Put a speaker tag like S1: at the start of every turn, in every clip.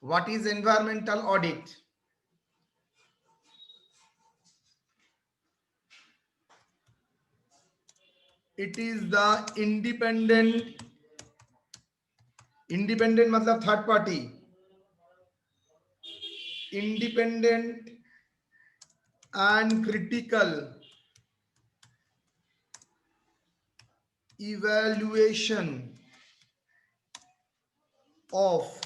S1: What is environmental audit? It is the independent मतलब third party, independent and critical evaluation of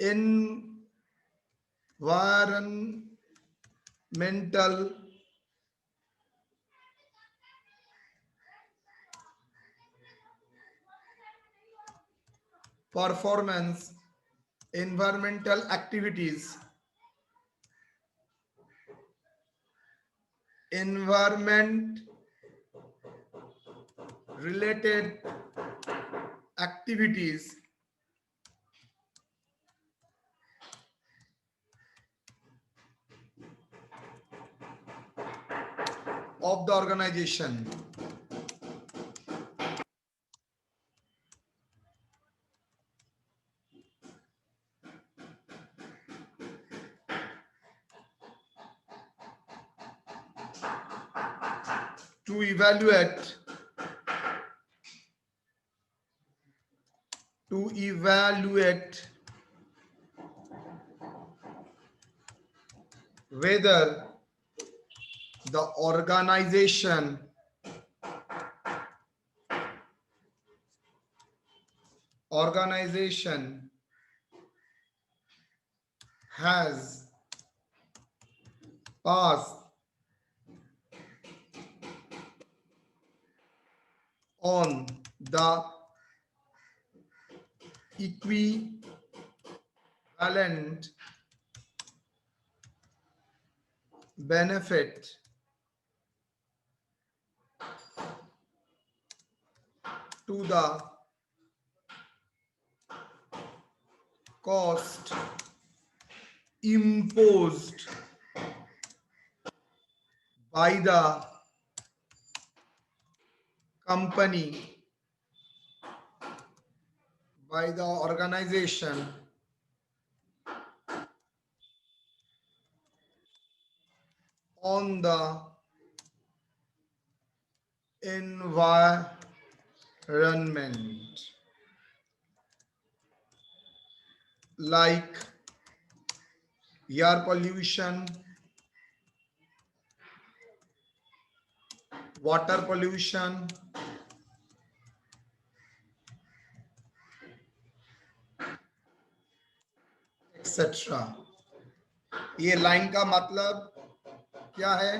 S1: environmental performance, environmental activities, environment related activities of the organization. To evaluate whether the organization has passed on the equivalent benefit to the cost imposed by the company, by the organization on the environment, like air pollution, water pollution, etc. ये line का मतलब क्या है?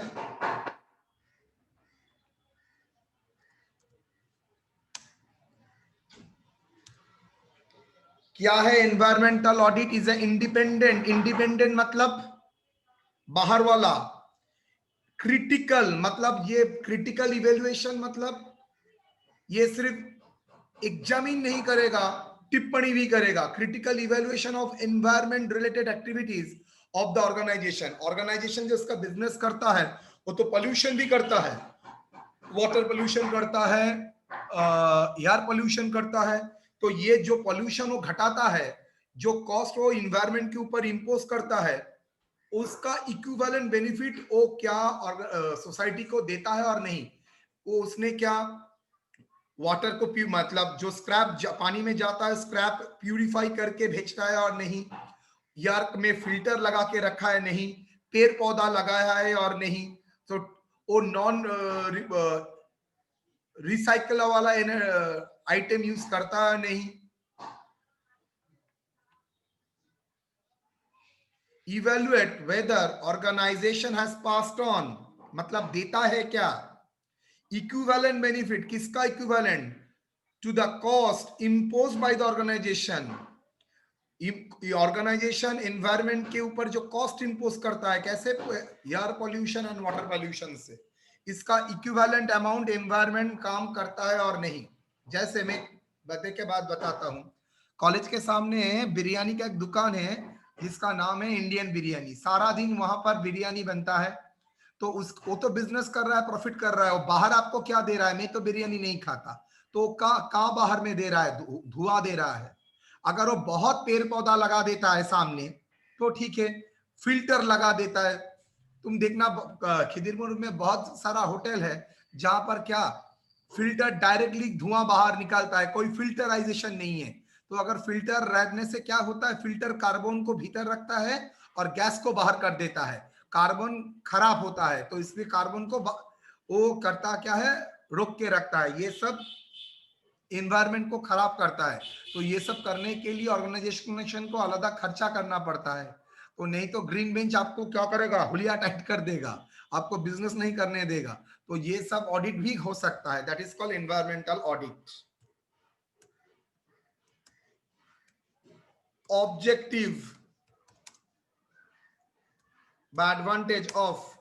S1: क्या है environmental audit? Is a independent मतलब बाहर वाला, क्रिटिकल मतलब ये क्रिटिकल इवेल्युएशन मतलब ये सिर्फ एग्जामिन नहीं करेगा, टिप्पणी भी करेगा। Critical evaluation of environment related activities of the organization जो इसका बिजनेस करता है वो तो पोल्यूशन भी करता है, वाटर पोल्यूशन करता है, एयर पोल्यूशन करता है। तो ये जो पोल्यूशन वो घटाता है, जो कॉस्ट वो इन्वायरमेंट के ऊपर इंपोज करता है, उसका इक्विवेलेंट बेनिफिट वो क्या सोसाइटी को देता है और नहीं। वो उसने क्या वाटर को मतलब जो स्क्रैप पानी में जाता है स्क्रैप प्यूरिफाई करके भेजता है और नहीं, यार में फिल्टर लगा के रखा है नहीं, पेड़ पौधा लगाया है और नहीं, तो वो नॉन रिसाइकल वाला आइटम यूज करता है नहीं। Evaluate whether organization has passed on मतलब देता है क्या, इक्विवेलेंट बेनिफिट, किसका equivalent, to the cost impose by the organization. Organization environment के ऊपर जो कॉस्ट इंपोज करता है, कैसे, air pollution and water pollution से, इसका इक्विवेलेंट अमाउंट एनवायरमेंट काम करता है और नहीं। जैसे मैं बता के बाद बताता हूँ, कॉलेज के सामने बिरयानी का एक दुकान है जिसका नाम है इंडियन बिरयानी। सारा दिन वहां पर बिरयानी बनता है, तो वो तो बिजनेस कर रहा है, प्रॉफिट कर रहा है। और बाहर आपको क्या दे रहा है, मैं तो बिरयानी नहीं खाता, तो का बाहर में दे रहा है, धुआं दे रहा है। अगर वो बहुत पेड़ पौधा लगा देता है सामने तो ठीक है, फिल्टर लगा देता है। तुम देखना खिदिरपुर में बहुत सारा होटल है जहां पर क्या फिल्टर डायरेक्टली धुआं बाहर निकालता है, कोई फिल्टराइजेशन नहीं है। तो अगर फिल्टर रहने से क्या होता है, फिल्टर कार्बन को भीतर रखता है और गैस को बाहर कर देता है। कार्बन खराब होता है तो इसलिए कार्बन को वो करता क्या है, रोक के रखता है। ये सब इन्वायरमेंट को खराब करता है। तो ये सब करने के लिए ऑर्गेनाइजेशन को अलग खर्चा करना पड़ता है। तो नहीं तो ग्रीन बेंच आपको क्या करेगा, हुलिया टाइट कर देगा, आपको बिजनेस नहीं करने देगा। तो ये सब ऑडिट भी हो सकता है, that is called environmental audit. Objective by advantage of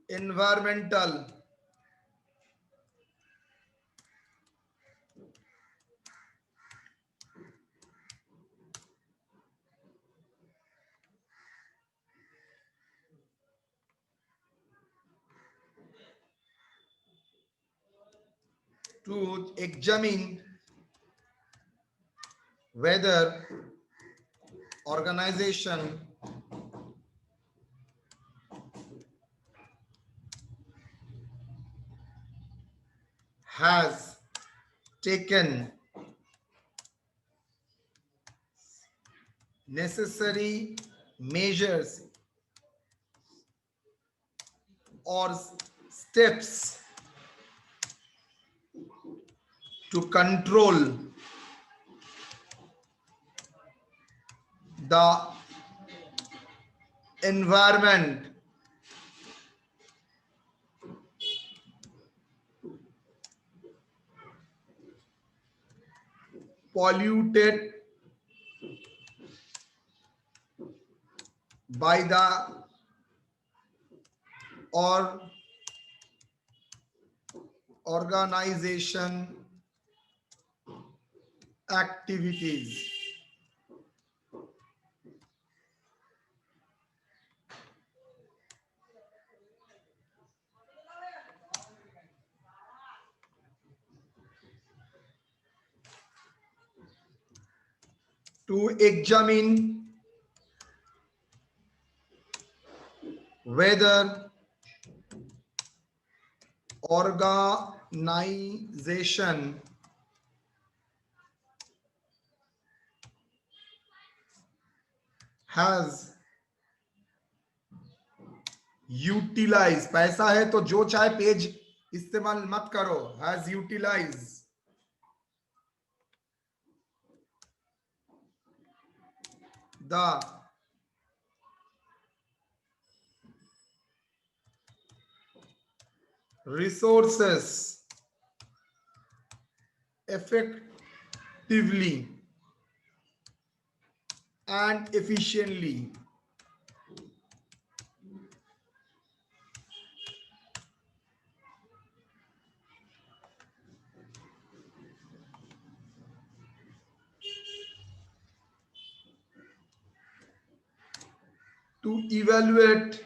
S1: environmental to examine whether organization has taken necessary measures or steps to control the environment polluted by the or organization activities. To examine whether organization has utilized, पैसा है तो जो चाहे page इस्तेमाल मत करो, has utilized the resources effectively and efficiently. To evaluate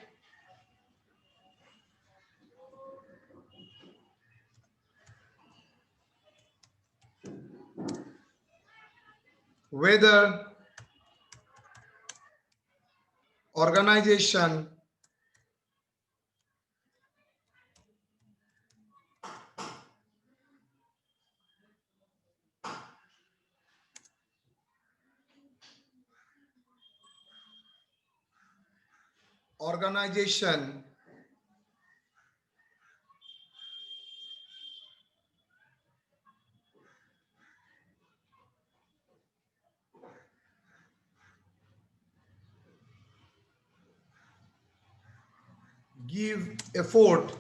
S1: whether organization organization give effort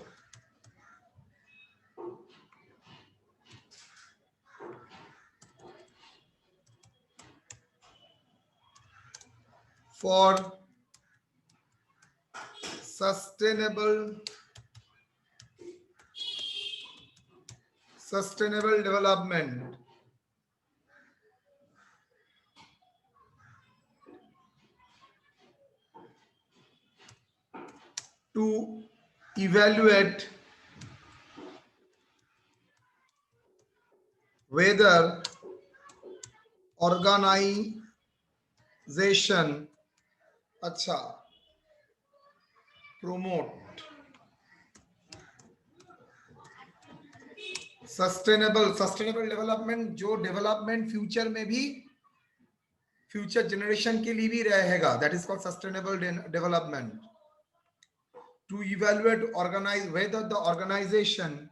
S1: for sustainable development. To evaluate whether organization अच्छा promote sustainable development, जो डेवलपमेंट फ्यूचर में भी फ्यूचर जनरेशन के लिए भी रहेगा, that is called sustainable development. To evaluate organize whether the organization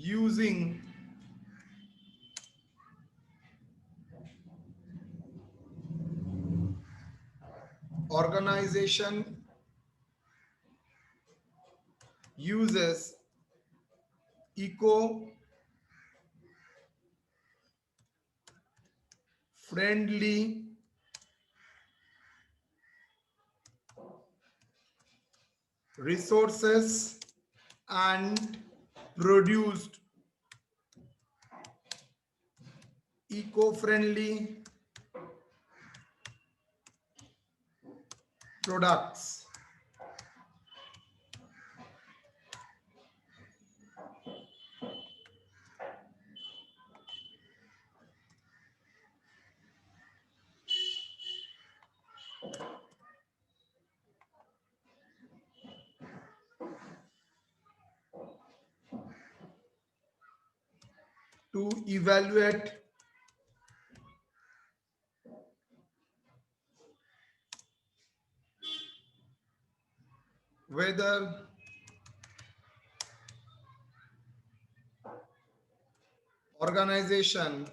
S1: using organization uses eco friendly resources and produced eco-friendly products. To evaluate whether organization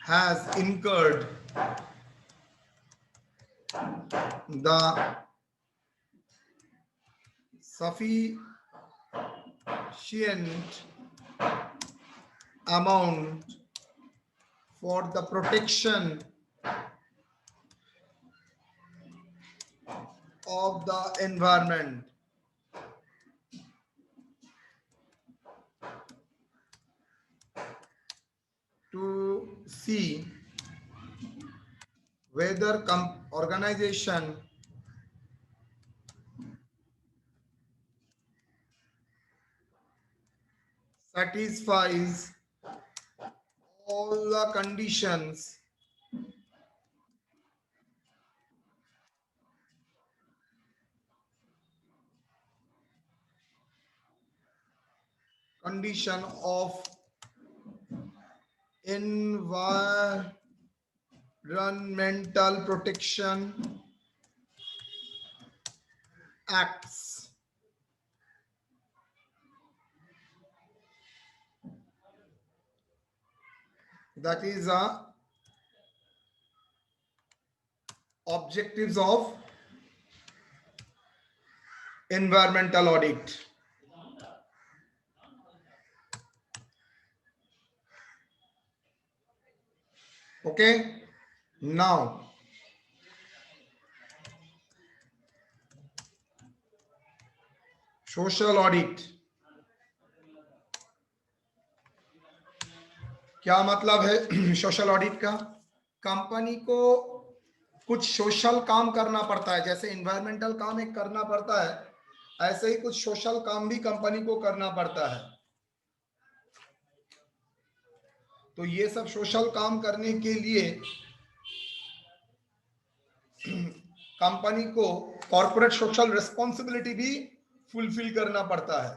S1: has incurred the sufficient amount for the protection of the environment. To see whether organization satisfies all the condition of environmental protection acts. That is objectives of environmental audit. Okay, now social audit क्या मतलब है? Social audit का, company को कुछ social काम करना पड़ता है, जैसे इन्वायरमेंटल काम एक करना पड़ता है, ऐसे ही कुछ सोशल काम भी कंपनी को करना पड़ता है. तो ये सब सोशल काम करने के लिए कंपनी को कॉर्पोरेट सोशल रिस्पॉन्सिबिलिटी भी फुलफिल करना पड़ता है.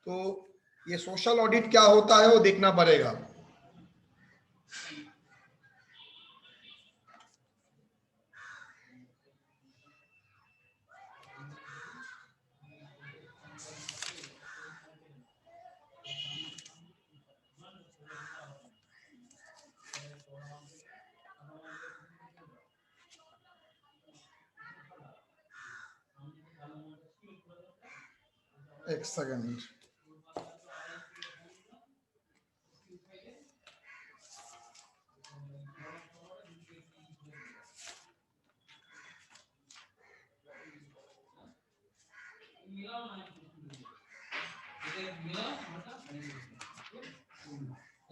S1: तो ये सोशल ऑडिट क्या होता है वो देखना पड़ेगा. एक सेकंड.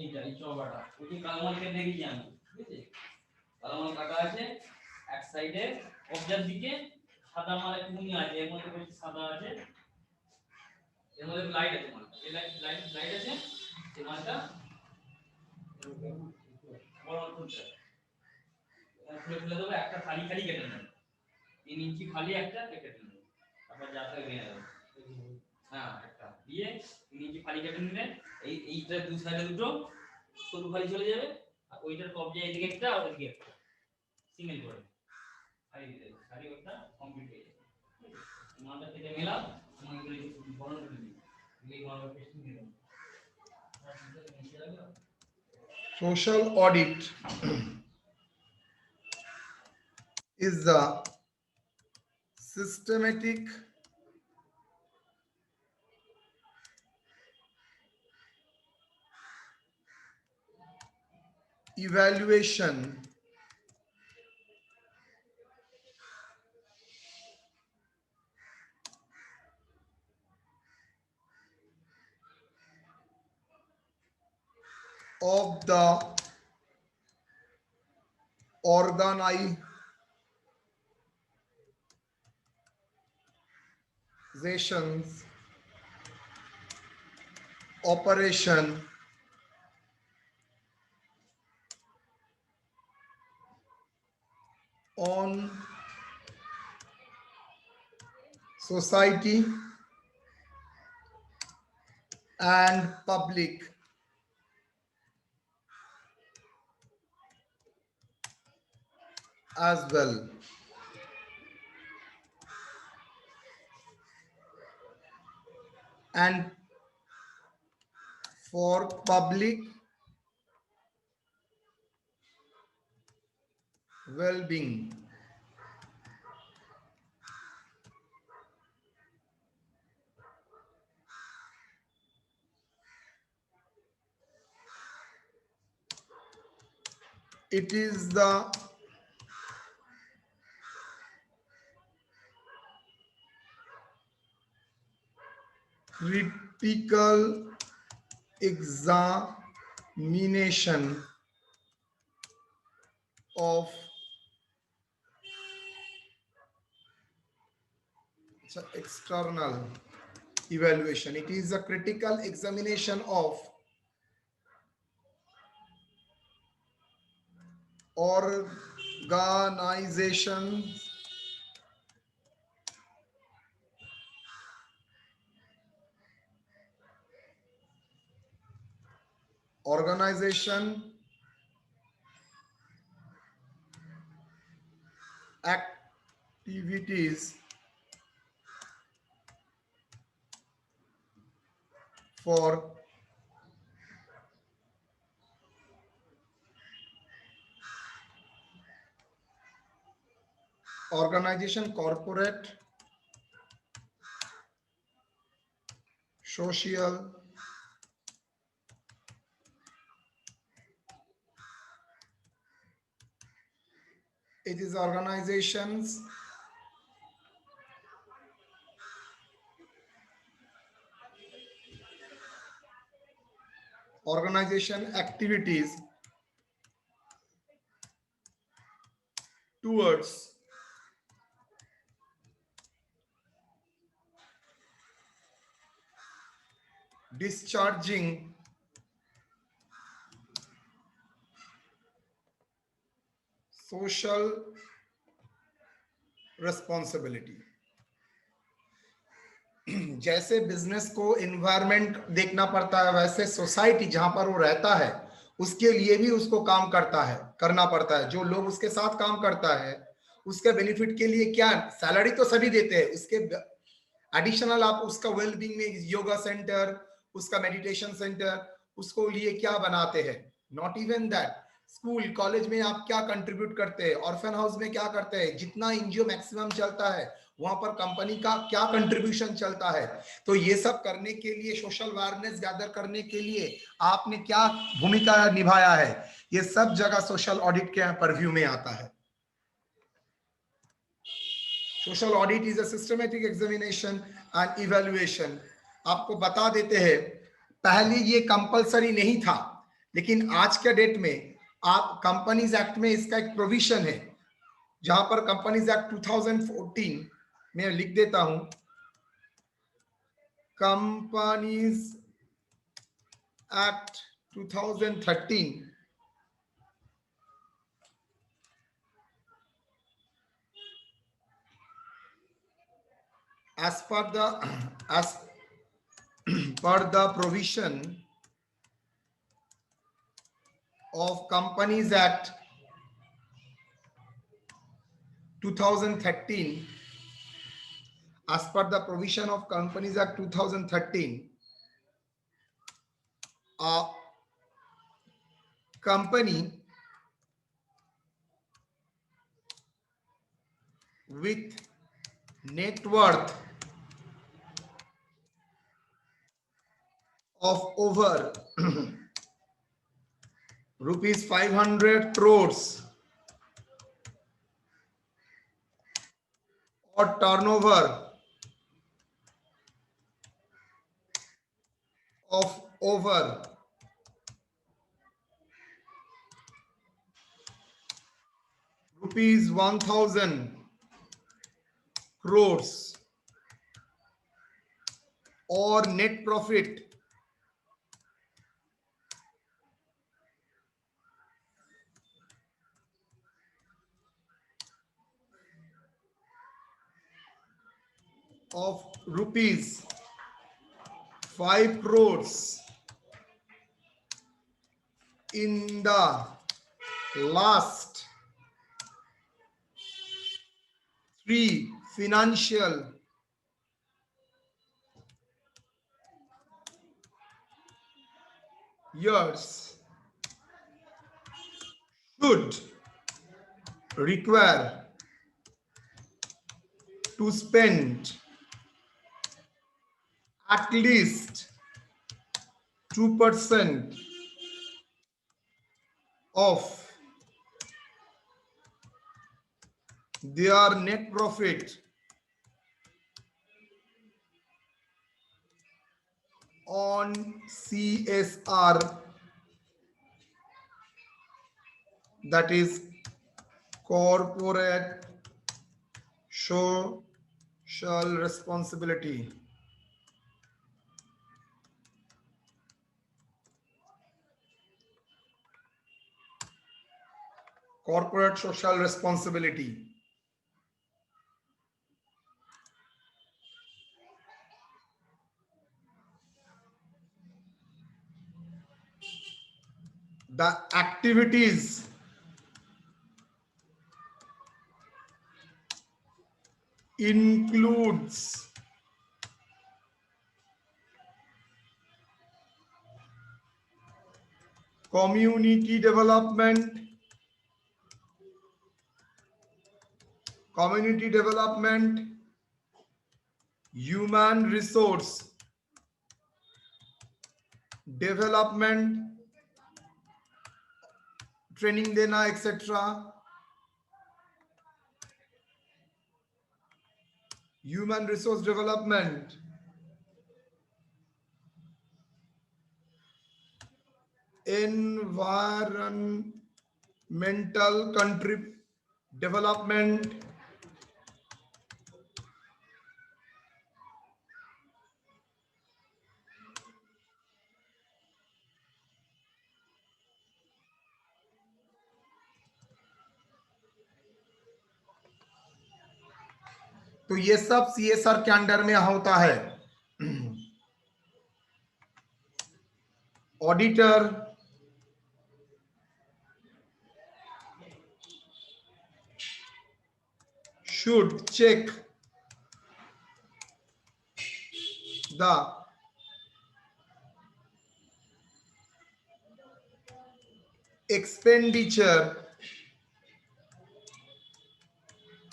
S2: এইটা এই চওড়াটা ওই কালমাল কে দেখি আমি ঠিক আছে কালমাল কাটা আছে এক সাইডে অবজার দিকে সাদা মাল একটুখানি আছে এর মধ্যে বেশি সাদা আছে এর মধ্যে লাইট আছে মাল এই লাইট আছে এই মালটা বড় খুলছে খুলে দেবো একটা খালি খালি কেটে নেব 3 ইঞ্চি খালি একটা কেটে নেব তারপর যাতে নিয়ে যাবে হ্যাঁ একটা দিয়ে 3 ইঞ্চি খালি কেটে নিলে এইটা দুই সাইডে দুটো সরু খালি চলে যাবে আর ওইটার কবজা এদিকে একটা আর ওইদিকে একটা সিঙ্গেল করে খালি ওটা কমপ্লিট হয়ে যাবে মালটা থেকে মেলাম আমাদের বড় করে দিই এই বড় পেস্টিং দিলাম
S1: Social audit is the systematic evaluation of the organization's operation on society and public as well. And for public well-being. It is the critical examination of external evaluation. It is a critical examination of organizations activities for organization, corporate, social, it is organizations activities towards discharging social responsibility. जैसे business को environment देखना पड़ता है वैसे society जहां पर वो रहता है उसके लिए भी उसको काम करना पड़ता है। जो लोग उसके साथ काम करता है उसके बेनिफिट के लिए क्या सैलरी तो सभी देते हैं, उसके एडिशनल आप उसका वेलबींग में योगा सेंटर, उसका मेडिटेशन सेंटर, उसको लिए क्या बनाते हैं। Not even that, school college में आप क्या कंट्रीब्यूट करते हैं, ऑर्फन हाउस में क्या करते हैं, जितना एनजीओ मैक्सिमम चलता है वहां पर कंपनी का क्या कंट्रीब्यूशन चलता है। तो ये सब करने के लिए, सोशल अवेयरनेस गैदर करने के लिए आपने क्या भूमिका निभाया है, ये सब जगह सोशल ऑडिट के परव्यू में आता है। Social audit is a systematic examination and evaluation. आपको बता देते हैं पहले ये कंपलसरी नहीं था, लेकिन आज के डेट में आप कंपनीज एक्ट में इसका एक प्रोविजन है, जहां पर कंपनीज एक्ट 2014 में लिख देता हूं, companies act 2013 as per the provision of Companies Act 2013, as per the provision of Companies Act 2013, a company with net worth of over rupees 500 crores or turnover of over rupees 1000 crores or net profit of rupees 5 crores in the last 3 financial years should require to spend at least 2% of their net profit on CSR, that is corporate social responsibility. Corporate social responsibility. The activities includes community development, human resource development, training देना etcetera, human resource development, environmental development, तो ये सब CSR के under में होता है। Auditor should check the expenditure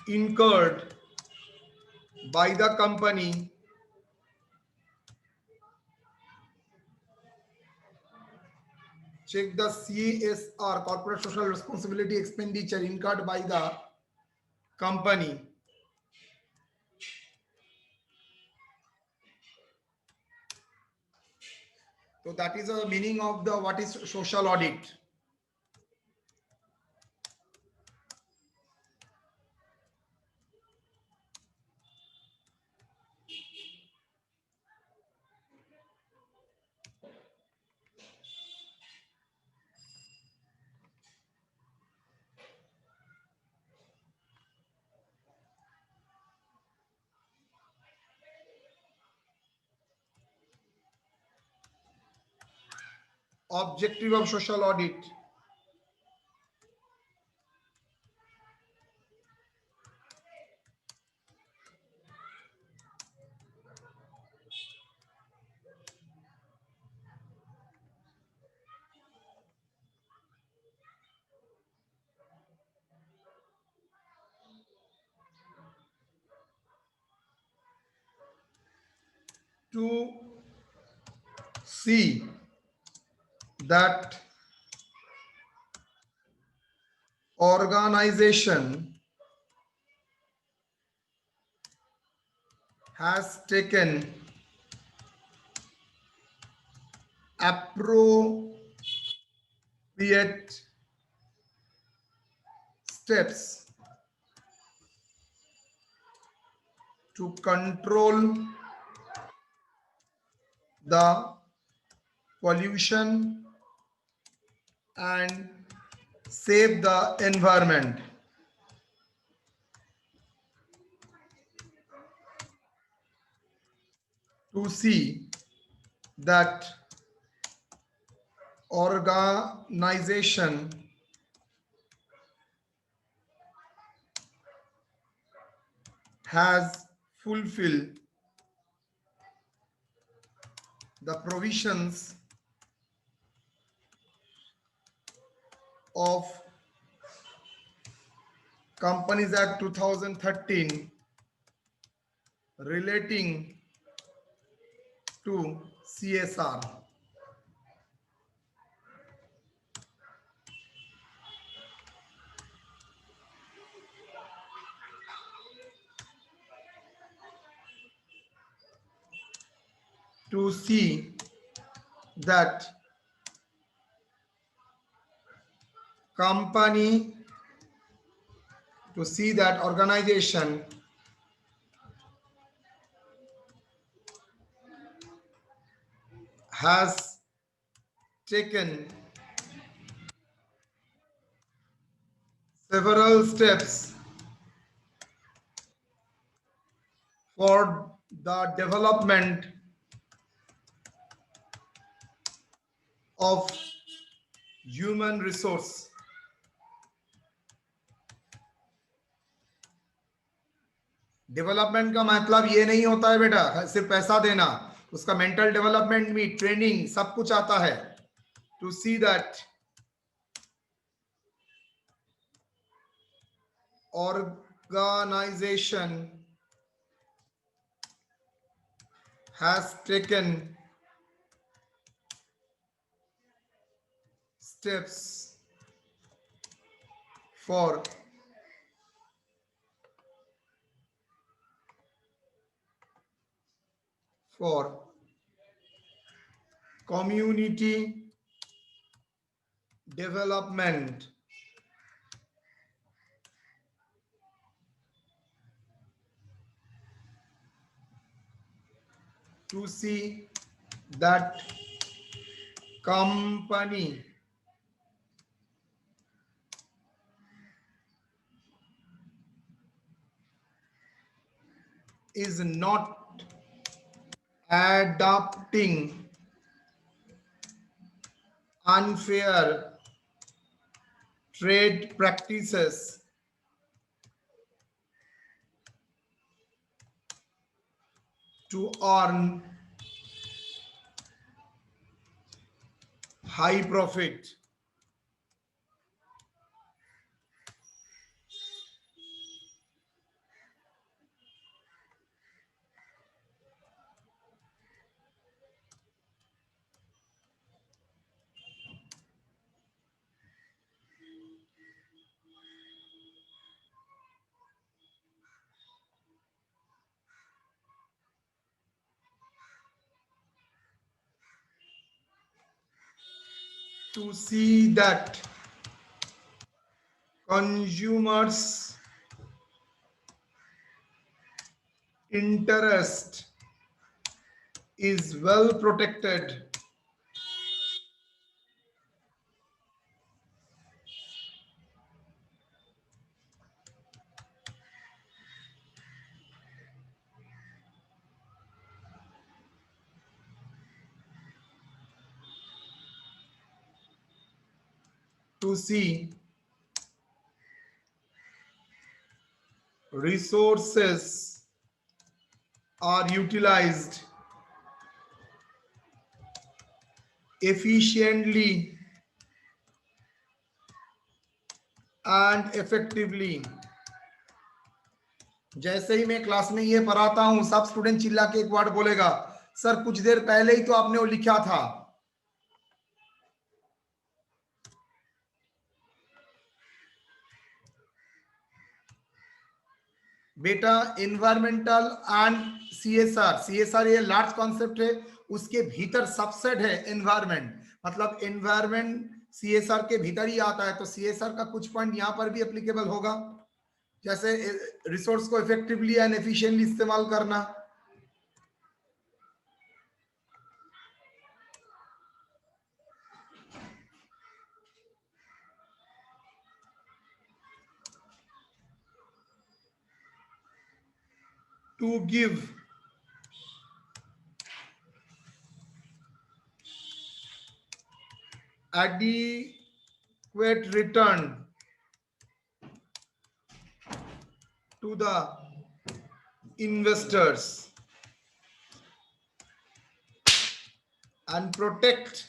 S1: incurred by the company check the CSR, corporate social responsibility expenditure incurred by the company So that is the meaning of the what is social audit. Objective of social audit. To see that organization has taken appropriate steps to control the pollution and save the environment. To see that organization has fulfilled the provisions of Companies Act 2013 relating to CSR. To see that company, to see that organization has taken several steps for the development of human resource. Development का मतलब ये नहीं होता है बेटा सिर्फ पैसा देना, उसका मेंटल डेवलपमेंट भी, ट्रेनिंग, सब कुछ आता है. To see that organization has taken steps for community development. To see that company is not adopting unfair trade practices to earn high profit. to see that consumers' interest is well protected to see resources are utilized efficiently and effectively. जैसे ही मैं class में ये पढ़ाता हूं, सब student चिल्ला के एक वर्ड बोलेगा, सर कुछ देर पहले ही तो आपने वो लिखा था। बेटा एनवायरमेंटल एंड सीएसआर, सीएसआर ये लार्ज कॉन्सेप्ट है, उसके भीतर सबसेट है एनवायरमेंट, मतलब एनवायरमेंट सीएसआर के भीतर ही आता है। तो सीएसआर का कुछ पॉइंट यहाँ पर भी एप्लीकेबल होगा, जैसे रिसोर्स को इफेक्टिवली एंड एफिशिएंटली इस्तेमाल करना, to give adequate return to the investors and protect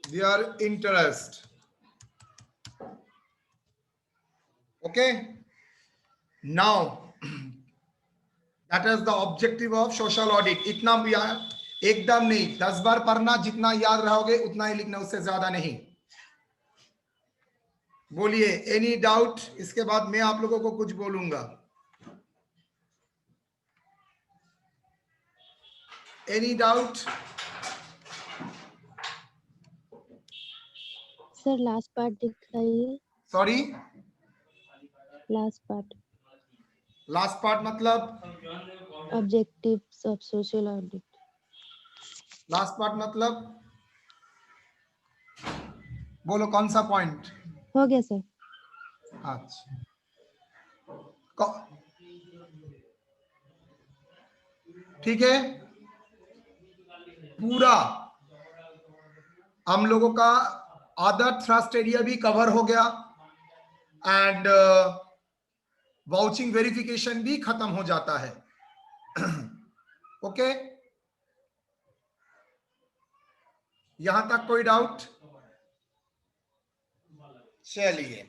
S1: their interest. Okay, now that is the objective of social audit. इतना भी एकदम नहीं, 10 बार पढ़ना, जितना याद रहोगे उतना ही लिखना, उससे ज्यादा नहीं। बोलिए एनी डाउट, इसके बाद मैं आप लोगों को कुछ बोलूंगा। Any doubt?
S3: Sir last part दिखाइए।
S1: Sorry,
S3: last part.
S1: Last part मतलब
S3: objectives of social audit.
S1: Last part मतलब बोलो कौन सा पॉइंट?
S3: हो गया सर।
S1: अच्छा, ठीक है, पूरा हम लोगों का अदर थ्रस्ट एरिया भी कवर हो गया एंड वाउचिंग वेरिफिकेशन भी खत्म हो जाता है। ओके, यहां तक कोई डाउट? चलिए।